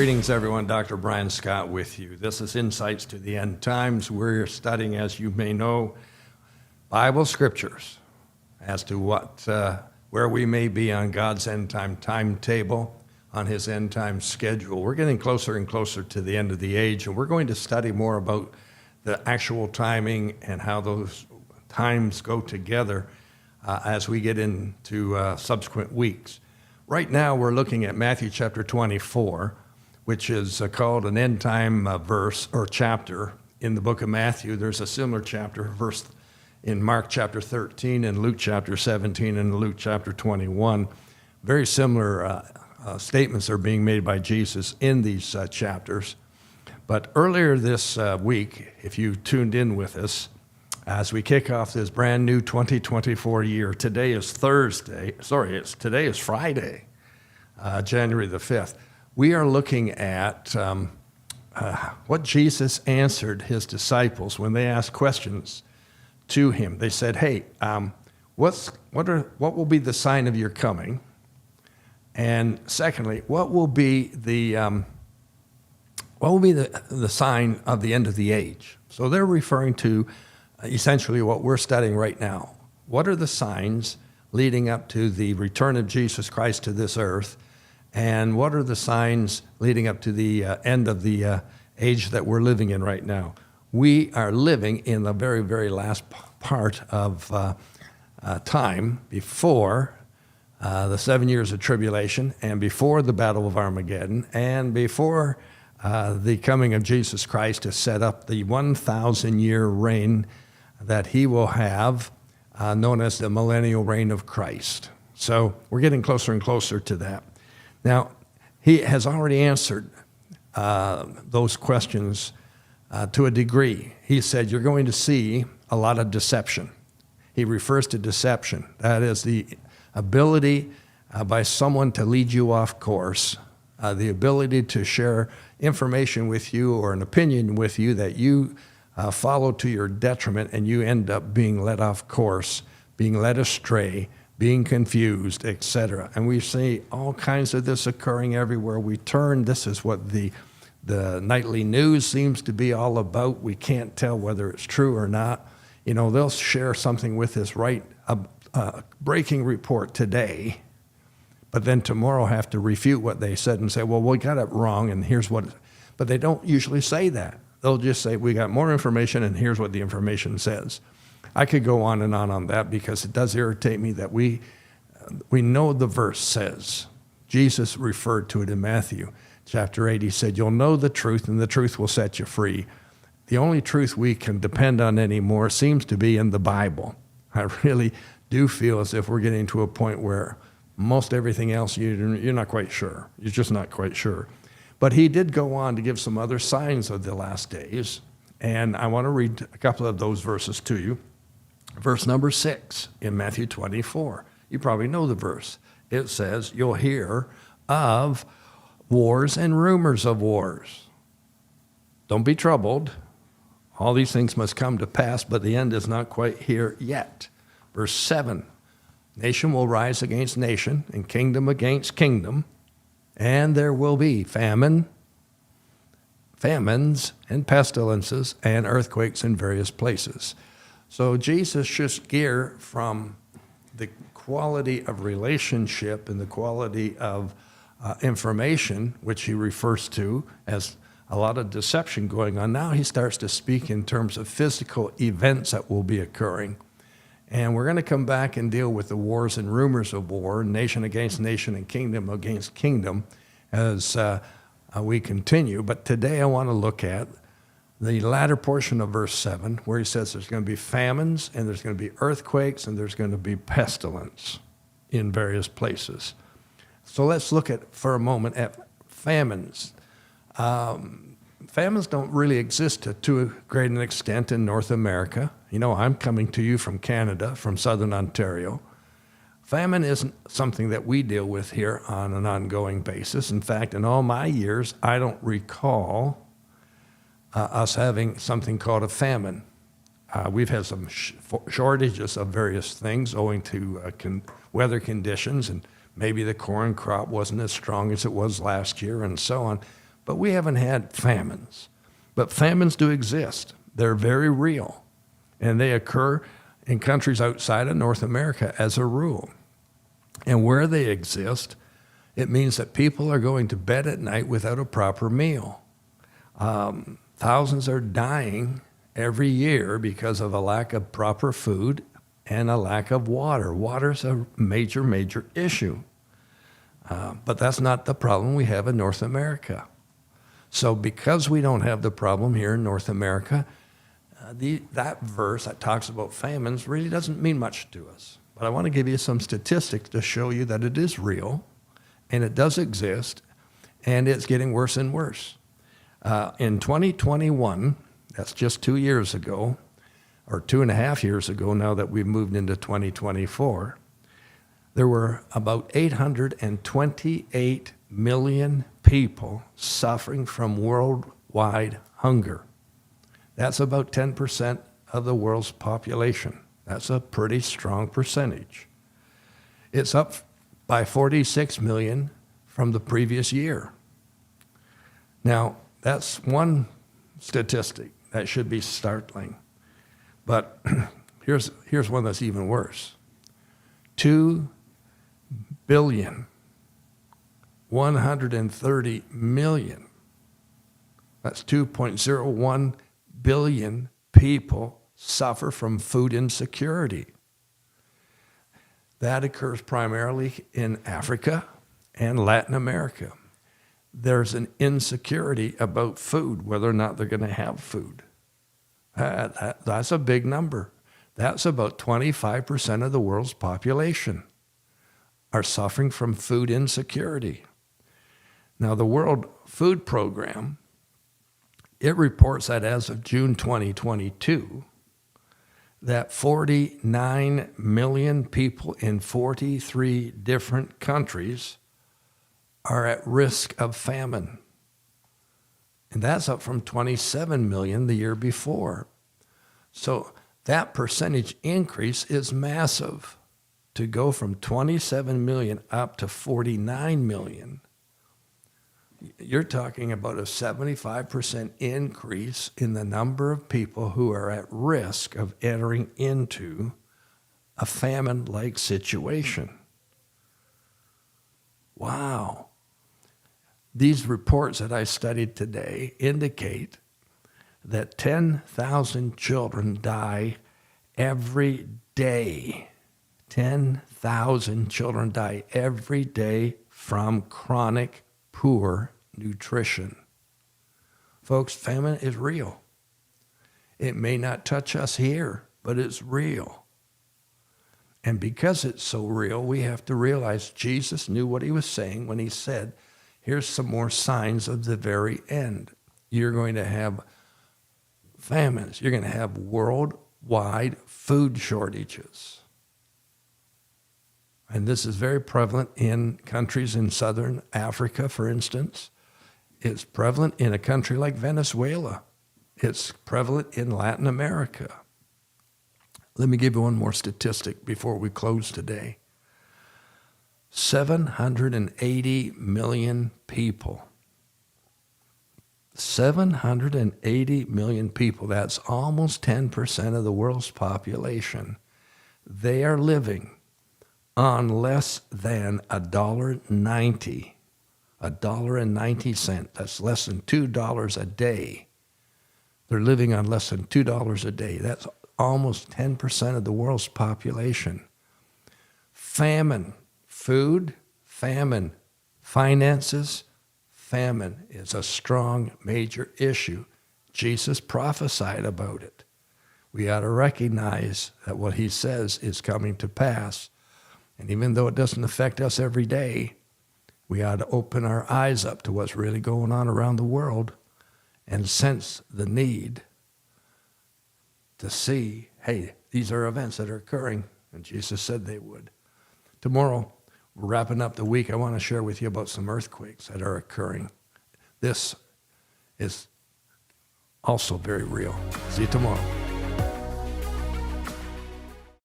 Greetings, everyone. Dr. Brian Scott with you. This is Insights to the End Times. We're studying, as you may know, Bible scriptures as to where we may be on God's end time timetable, on his end time schedule. We're getting closer and closer to the end of the age, and we're going to study more about the actual timing and how those times go together as we get into subsequent weeks. Right now, we're looking at Matthew chapter 24, which is called an end time verse or chapter in the book of Matthew. There's a similar chapter, verse in Mark chapter 13 and Luke chapter 17 and Luke chapter 21. Very similar statements are being made by Jesus in these chapters. But earlier this week, if you tuned in with us, as we kick off this brand new 2024 year, today is Friday, January the 5th. We are looking at what Jesus answered his disciples when they asked questions to him. They said, "Hey, what will be the sign of your coming? And secondly, what will be the sign of the end of the age?" So they're referring to essentially what we're studying right now. What are the signs leading up to the return of Jesus Christ to this earth? And what are the signs leading up to the end of the age that we're living in right now? We are living in the very, very last part of time before the 7 years of tribulation and before the battle of Armageddon and before the coming of Jesus Christ to set up the 1,000-year reign that he will have, known as the millennial reign of Christ. So we're getting closer and closer to that. Now, he has already answered those questions to a degree. He said, you're going to see a lot of deception. He refers to deception. That is the ability by someone to lead you off course, the ability to share information with you or an opinion with you that you follow to your detriment, and you end up being led off course, being led astray, being confused, etc. And we see all kinds of this occurring everywhere we turn. This is what the nightly news seems to be all about. We can't tell whether it's true or not. You know, they'll share something with us, right, a breaking report today, but then tomorrow have to refute what they said and say, well, we got it wrong, and here's what. But they don't usually say that. They'll just say, we got more information, and here's what the information says. I could go on and on that because it does irritate me that we know the verse says. Jesus referred to it in Matthew chapter 8. He said, you'll know the truth, and the truth will set you free. The only truth we can depend on anymore seems to be in the Bible. I really do feel as if we're getting to a point where most everything else, you're not quite sure. You're just not quite sure. But he did go on to give some other signs of the last days, and I want to read a couple of those verses to you. Verse number 6 in Matthew 24. You probably know the verse. It says, you'll hear of wars and rumors of wars. Don't be troubled. All these things must come to pass, but the end is not quite here yet. Verse 7, nation will rise against nation and kingdom against kingdom, and there will be famines and pestilences and earthquakes in various places. So Jesus shifts gear from the quality of relationship and the quality of information, which he refers to as a lot of deception going on. Now he starts to speak in terms of physical events that will be occurring. And we're going to come back and deal with the wars and rumors of war, nation against nation and kingdom against kingdom, as we continue. But today I want to look at the latter portion of verse 7, where he says there's going to be famines, and there's going to be earthquakes, and there's going to be pestilence in various places. So let's look at, for a moment, at famines. Famines don't really exist to too great an extent in North America. You know, I'm coming to you from Canada, from southern Ontario. Famine isn't something that we deal with here on an ongoing basis. In fact, in all my years, I don't recall us having something called a famine. We've had some shortages of various things owing to weather conditions, and maybe the corn crop wasn't as strong as it was last year and so on. but we haven't had famines. But famines do exist. They're very real, and they occur in countries outside of North America as a rule. And where they exist, it means that people are going to bed at night without a proper meal. Thousands are dying every year because of a lack of proper food and a lack of water. Water's a major, major issue. But that's not the problem we have in North America. So because we don't have the problem here in North America, that verse that talks about famines really doesn't mean much to us. But I want to give you some statistics to show you that it is real, and it does exist, and it's getting worse and worse. In 2021, that's just 2 years ago, or 2.5 years ago now that we've moved into 2024, there were about 828 million people suffering from worldwide hunger. That's about 10% of the world's population. That's a pretty strong percentage. It's up by 46 million from the previous year. Now, that's one statistic that should be startling. But here's one that's even worse. 2,130,000,000. That's 2.01 billion people suffer from food insecurity. That occurs primarily in Africa and Latin America. There's an insecurity about food, whether or not they're going to have food. That's a big number. That's about 25% of the world's population are suffering from food insecurity. Now, the World Food Program, it reports that as of June 2022, that 49 million people in 43 different countries are at risk of famine. And that's up from 27 million the year before. So that percentage increase is massive. To go from 27 million up to 49 million, you're talking about a 75% increase in the number of people who are at risk of entering into a famine-like situation. Wow. These reports that I studied today indicate that 10,000 children die every day. 10,000 children die every day from chronic poor nutrition. Folks, famine is real. It may not touch us here, but it's real. And because it's so real, we have to realize Jesus knew what he was saying when he said, here's some more signs of the very end. You're going to have famines. You're going to have worldwide food shortages. And this is very prevalent in countries in southern Africa, for instance. It's prevalent in a country like Venezuela. It's prevalent in Latin America. Let me give you one more statistic before we close today. 780 million people. 780 million people. That's almost 10% of the world's population. They are living on less than $1.90. $1.90. That's less than $2 a day. They're living on less than $2 a day. That's almost 10% of the world's population. Famine, food, famine, finances, famine is a strong, major issue. Jesus prophesied about it. We ought to recognize that what he says is coming to pass. And even though it doesn't affect us every day, we ought to open our eyes up to what's really going on around the world and sense the need to see, hey, these are events that are occurring, and Jesus said they would. Tomorrow, we're wrapping up the week. I want to share with you about some earthquakes that are occurring. This is also very real. See you tomorrow.